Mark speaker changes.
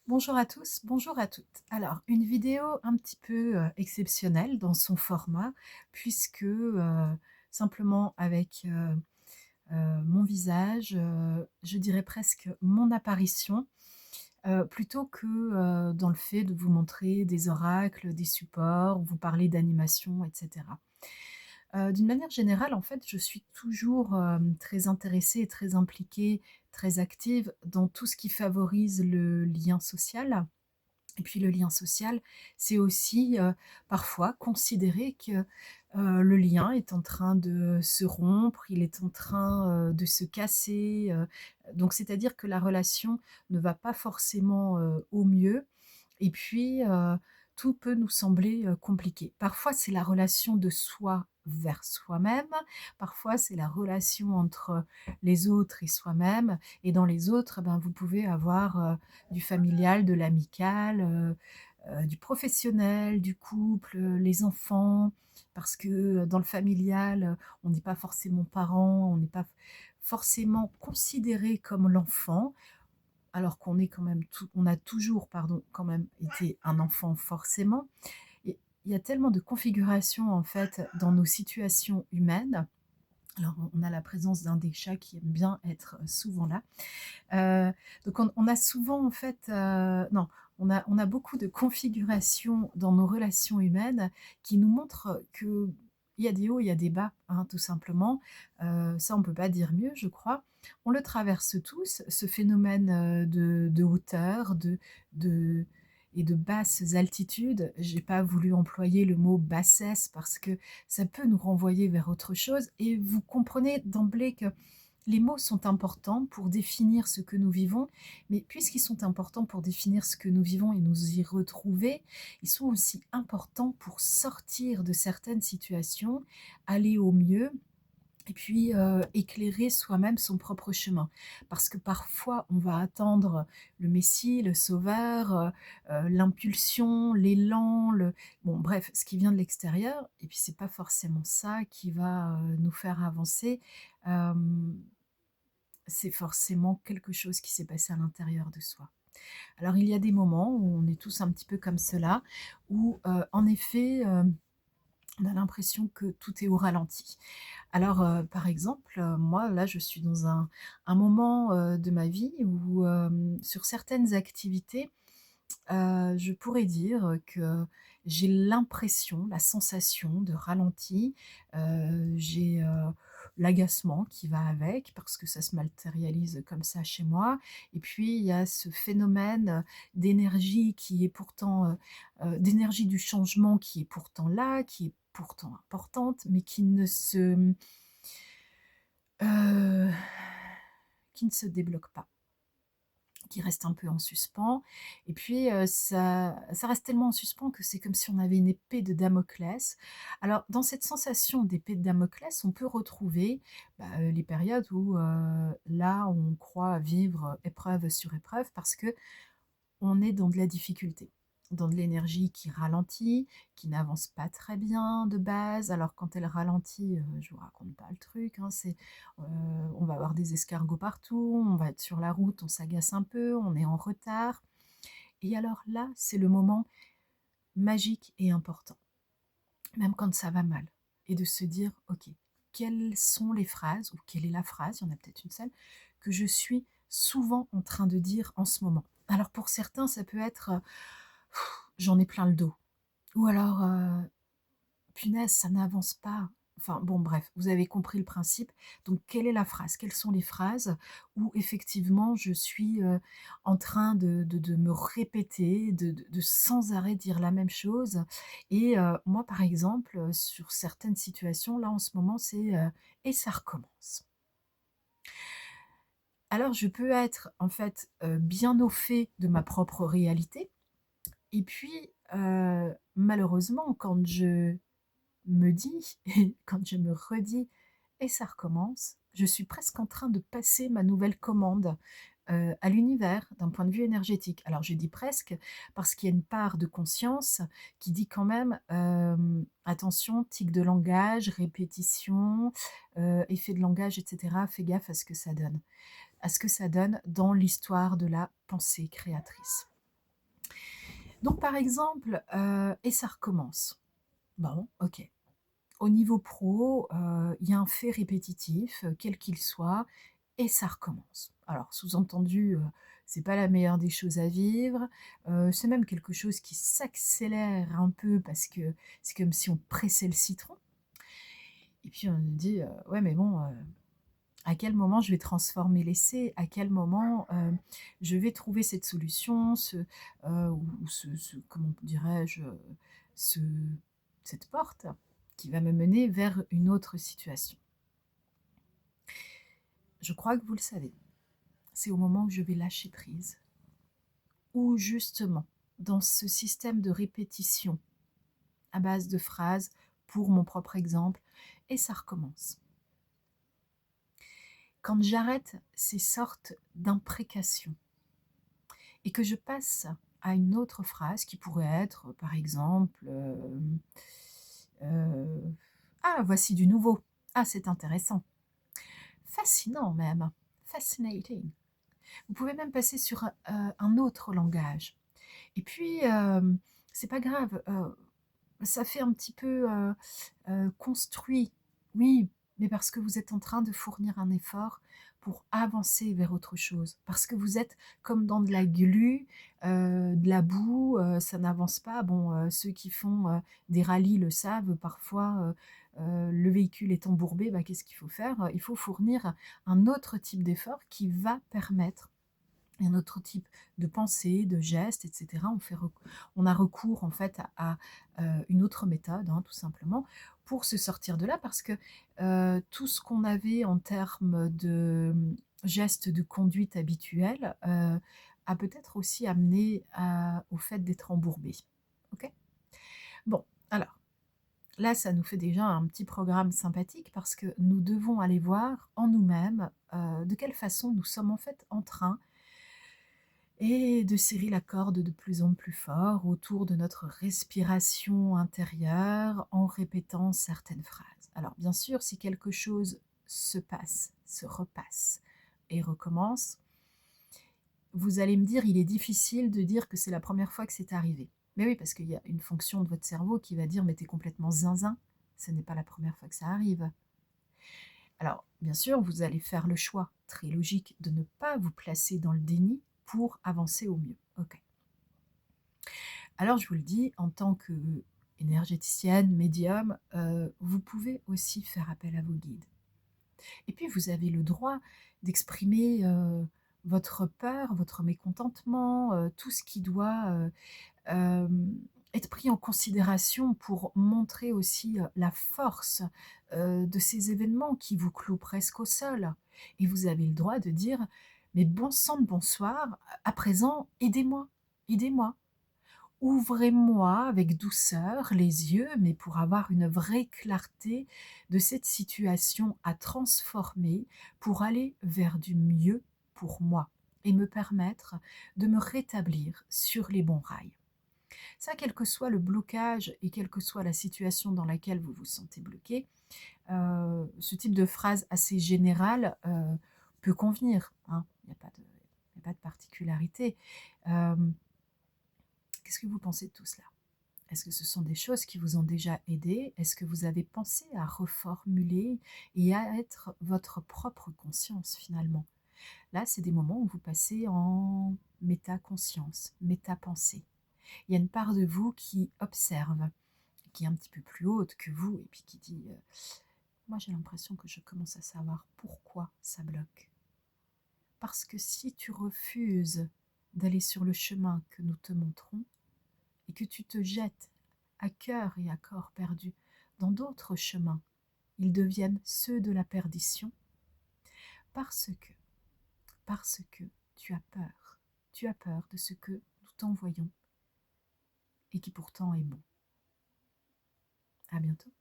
Speaker 1: Bonjour à tous, bonjour à toutes. Alors, une vidéo un petit peu exceptionnelle dans son format, puisque simplement avec mon visage, je dirais presque mon apparition, plutôt que dans le fait de vous montrer des oracles, des supports, vous parler d'animation, etc. D'une manière générale, en fait, je suis toujours très intéressée et très impliquée, très active dans tout ce qui favorise le lien social. Et puis le lien social, c'est aussi, parfois considérer que, le lien est en train de se rompre, il est en train, de se casser, donc c'est-à-dire que la relation ne va pas forcément, au mieux et puis, tout peut nous sembler, compliqué. Parfois, c'est la relation de soi vers soi-même, parfois c'est la relation entre les autres et soi-même et dans les autres, ben, vous pouvez avoir, du familial, de l'amical, du professionnel, du couple, les enfants. Parce que, dans le familial, on n'est pas forcément parent, on n'est pas forcément considéré comme l'enfant alors qu'on est quand même on a toujours, pardon, quand même été un enfant forcément. Et il y a tellement de configurations en fait dans nos situations humaines. Alors on a la présence d'un des chats qui aime bien être souvent là. Donc on a souvent en fait, non, on a beaucoup de configurations dans nos relations humaines qui nous montrent que il y a des hauts, il y a des bas, hein, tout simplement. Ça, on ne peut pas dire mieux, je crois. On le traverse tous, ce phénomène, de hauteur, de et de basses altitudes. J'ai pas voulu employer le mot bassesse parce que ça peut nous renvoyer vers autre chose et vous comprenez d'emblée que les mots sont importants pour définir ce que nous vivons, mais puisqu'ils sont importants pour définir ce que nous vivons et nous y retrouver, ils sont aussi importants pour sortir de certaines situations, aller au mieux et puis, éclairer soi-même son propre chemin. Parce que parfois, on va attendre le messie, le sauveur, l'impulsion, l'élan, bon bref, ce qui vient de l'extérieur et puis c'est pas forcément ça qui va, nous faire avancer. Hem c'est forcément quelque chose qui s'est passé à l'intérieur de soi. Alors il y a des moments où on est tous un petit peu comme cela, où, en effet, on a l'impression que tout est au ralenti. Alors, par exemple, moi là je suis dans un moment, de ma vie où, sur certaines activités, je pourrais dire que j'ai l'impression, la sensation de ralenti. J'ai, l'agacement qui va avec parce que ça se matérialise comme ça chez moi et puis il y a ce phénomène, d'énergie qui est pourtant, d'énergie du changement qui est pourtant là, qui est pourtant importante, mais heu, qui ne se débloque pas. Qui reste un peu en suspens et puis, ça reste tellement en suspens que c'est comme si on avait une épée de Damoclès. Alors dans cette sensation d'épée de Damoclès, on peut retrouver, bah, les périodes où, là, on croit vivre épreuve sur épreuve parce que on est dans de la difficulté, dans de l'énergie qui ralentit, qui n'avance pas très bien de base. Alors quand elle ralentit, je vous raconte pas le truc, hein, on va avoir des escargots partout, on va être sur la route, on s'agace un peu, on est en retard et alors là, c'est le moment magique et important, même quand ça va mal et de se dire: «OK, quelles sont les phrases ou quelle est la phrase?» il y en a peut-être une seule, que je suis souvent en train de dire en ce moment. Alors pour certains, ça peut être, «J'en ai plein le dos» ou alors, «Punaise, ça n'avance pas». Enfin bon bref, vous avez compris le principe. Donc quelle est la phrase? Quelles sont les phrases où effectivement je suis, en train de me répéter, de sans arrêt dire la même chose et moi par exemple, sur certaines situations là en ce moment c'est, «Et ça recommence». Alors je peux être en fait, bien au fait de ma propre réalité et puis, malheureusement quand je me dis et quand je me redis: «Et ça recommence», je suis presque en train de passer ma nouvelle commande, à l'univers d'un point de vue énergétique. Alors je dis presque parce qu'il y a une part de conscience qui dit quand même, «Attention, tic de langage, répétition, effet de langage et cetera, fais gaffe à ce que ça donne dans l'histoire de la pensée créatrice». Donc par exemple, et ça recommence. Bon, OK. Au niveau pro, il y a un fait répétitif, quel qu'il soit, et ça recommence. Alors sous-entendu, c'est pas la meilleure des choses à vivre, c'est même quelque chose qui s'accélère un peu parce que c'est comme si on pressait le citron et puis on nous dit: «Ouais mais bon, à quel moment je vais transformer l'essai? À quel moment, je vais trouver cette solution, ou ce comment dirais-je? Ce cette porte qui va me mener vers une autre situation. Je crois que vous le savez, c'est au moment où je vais lâcher prise, où justement, dans ce système de répétition à base de phrases, pour mon propre exemple, et ça recommence. Quand j'arrête ces sortes d'imprécations et que je passe à une autre phrase qui pourrait être, par exemple, «Ah, voici du nouveau. Ah, c'est intéressant». Fascinant même, fascinating. Vous pouvez même passer sur, un autre langage et puis, c'est pas grave, ça fait un petit peu, construit. Oui, mais parce que vous êtes en train de fournir un effort pour avancer vers autre chose. Parce que vous êtes comme dans de la glu, de la boue, ça n'avance pas. Bon, ceux qui font, des rallyes le savent, parfois, le véhicule est embourbé, bah, qu'est-ce qu'il faut faire? Il faut fournir un autre type d'effort qui va permettre un autre type de pensée, de gestes, et cetera. On a recours en fait une autre méthode, hein, tout simplement, pour se sortir de là parce que, tout ce qu'on avait en termes de, gestes de conduite habituels, a peut-être aussi amené au fait d'être embourbé. OK? Bon, alors là, ça nous fait déjà un petit programme sympathique parce que nous devons aller voir en nous-mêmes, de quelle façon nous sommes en fait en train et de serrer la corde de plus en plus fort autour de notre respiration intérieure en répétant certaines phrases. Alors bien sûr, si quelque chose se passe, se repasse et recommence, vous allez me dire, il est difficile de dire que c'est la première fois que c'est arrivé. Mais oui, parce qu'il y a une fonction de votre cerveau qui va dire, mais t'es complètement zinzin, ce n'est pas la première fois que ça arrive. Alors, bien sûr, vous allez faire le choix très logique de ne pas vous placer dans le déni pour avancer au mieux. Ok. Alors, je vous le dis, en tant qu'énergéticienne, médium, vous pouvez aussi faire appel à vos guides. Et puis, vous avez le droit d'exprimer votre peur, votre mécontentement, tout ce qui doit être pris en considération pour montrer aussi la force de ces événements qui vous clouent presque au sol. Et vous avez le droit de dire, mais bon sang de bonsoir, à présent, aidez-moi, aidez-moi. Ouvrez-moi avec douceur les yeux, mais pour avoir une vraie clarté de cette situation à transformer, pour aller vers du mieux pour moi et me permettre de me rétablir sur les bons rails. Ça, quel que soit le blocage et quelle que soit la situation dans laquelle vous vous sentez bloqué, ce type de phrase assez générale, peut convenir, hein. Il y a pas de particularité. Hem, Qu'est-ce que vous pensez de tout cela? Est-ce que ce sont des choses qui vous ont déjà aidé? Est-ce que vous avez pensé à reformuler et à être votre propre conscience finalement? Là, c'est des moments où vous passez en métaconscience, métapensée. Il y a une part de vous qui observe, qui est un petit peu plus haute que vous et puis qui dit, «Moi j'ai l'impression que je commence à savoir pourquoi ça bloque». Parce que si tu refuses d'aller sur le chemin que nous te montrons et que tu te jettes à cœur et à corps perdu dans d'autres chemins, ils deviennent ceux de la perdition parce que parce que tu as peur. Tu as peur de ce que nous t'envoyons et qui pourtant est bon. À bientôt.